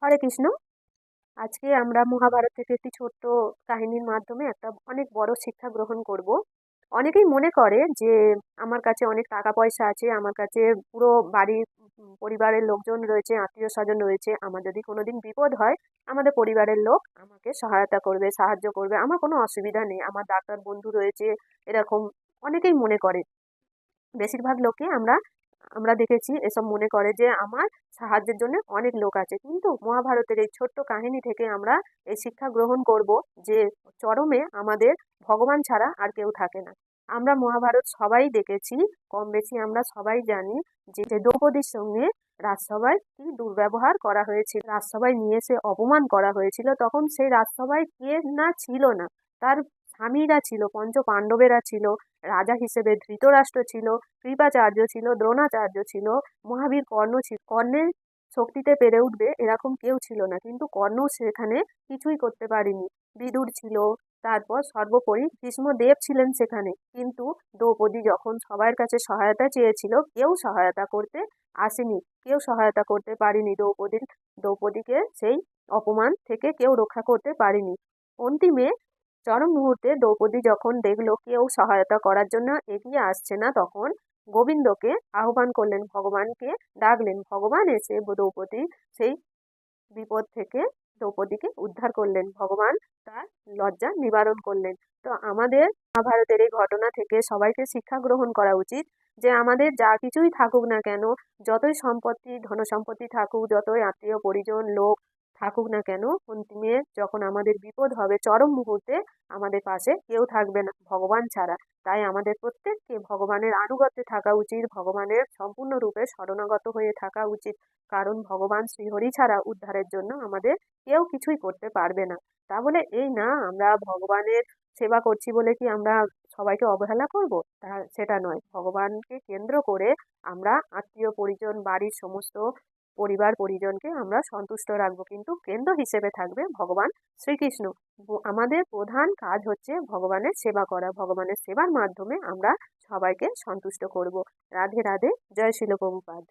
হরে কৃষ্ণ। আজকে আমরা মহাভারত থেকে একটি ছোট্ট কাহিনীর মাধ্যমে একটা অনেক বড় শিক্ষা গ্রহণ করব। অনেকেই মনে করে যে আমার কাছে অনেক টাকা পয়সা আছে, আমার কাছে পুরো বাড়ির পরিবারের লোকজন রয়েছে, আত্মীয় স্বজন রয়েছে, আমার যদি কোনোদিন বিপদ হয় আমাদের পরিবারের লোক আমাকে সহায়তা করবে, সাহায্য করবে, আমার কোনো অসুবিধা নেই, আমার ডাক্তার বন্ধু রয়েছে, এরকম অনেকেই মনে করে। বেশিরভাগ লোকই আমরা আমরা দেখেছি এসব মনে করে যে আমার সাহায্যের জন্য অনেক লোক আছে। কিন্তু মহাভারতের এই ছোট্ট কাহিনী থেকে আমরা এই শিক্ষা গ্রহণ করব যে চরমে আমাদের ভগবান ছাড়া আর কেউ থাকে না। আমরা মহাভারত সবাই দেখেছি, কম বেশি আমরা সবাই জানি যে দ্রৌপদীর সঙ্গে রাজসভায় কি দুর্ব্যবহার করা হয়েছিল, রাজসভায় নিয়ে এসে অপমান করা হয়েছিল। তখন সেই রাজসভায় কে না ছিল না, তার স্বামীরা ছিল, পঞ্চ পাণ্ডবেরা ছিল, রাজা হিসেবে ধৃতরাষ্ট্র ছিল, কৃপাচার্য ছিল, দ্রোণাচার্য ছিল, মহাবীর কর্ণ ছিল। কর্ণের শক্তিতে পেরে উঠবে এরকম কেউ ছিল না, কিন্তু কর্ণ সেখানে কিছুই করতে পারেনি। বিদুর ছিল, তারপর সর্বোপরি ভীষ্মদেব ছিলেন সেখানে। কিন্তু দ্রৌপদী যখন সবার কাছে সহায়তা চেয়েছিল, কেউ সহায়তা করতে আসেনি, কেউ সহায়তা করতে পারেনি দ্রৌপদীকে সেই অপমান থেকে কেউ রক্ষা করতে পারেনি। অন্তিমে চরম মুহূর্তে দ্রৌপদী যখন দেখলো কেউ সহায়তা করার জন্য এগিয়ে আসছে না, তখন গোবিন্দকে আহ্বান করলেন, ভগবানকে ডাকলেন। ভগবান এসে দ্রৌপদী সেই বিপদ থেকে দ্রৌপদীকে উদ্ধার করলেন, ভগবান তার লজ্জা নিবারণ করলেন। তো আমাদের মহাভারতের এই ঘটনা থেকে সবাইকে শিক্ষা গ্রহণ করা উচিত যে আমাদের যা কিছুই থাকুক না কেন, যতই সম্পত্তি ধন সম্পত্তি থাকুক, যতই আত্মীয় পরিজন লোক থাকুক না কেন, অন্তিমে যখন আমাদের বিপদ হবে চরম মুহূর্তে আমাদের পাশে কেউ থাকবে না ভগবান ছাড়া। তাই আমাদের প্রত্যেককে ভগবানের আনুগত্যে থাকা উচিত, ভগবানের সম্পূর্ণরূপে শরণাগত হয়ে থাকা উচিত। কারণ ভগবান শ্রীহরি ছাড়া উদ্ধারের জন্য আমাদের কেউ কিছুই করতে পারবে না। তা বলে এই না আমরা ভগবানের সেবা করছি বলে কি আমরা সবাইকে অবহেলা করব? তা সেটা নয়। ভগবানকে কেন্দ্র করে আমরা আত্মীয় পরিজন, বাড়ির সমস্ত পরিবার পরিজনকে আমরা সন্তুষ্ট রাখবো, কিন্তু কেন্দ্র হিসেবে থাকবে ভগবান শ্রীকৃষ্ণ। আমাদের প্রধান কাজ হচ্ছে ভগবানের সেবা করা। ভগবানের সেবার মাধ্যমে আমরা সবাইকে সন্তুষ্ট করব। রাধে রাধে। জয় শিল প্রভুপাদ।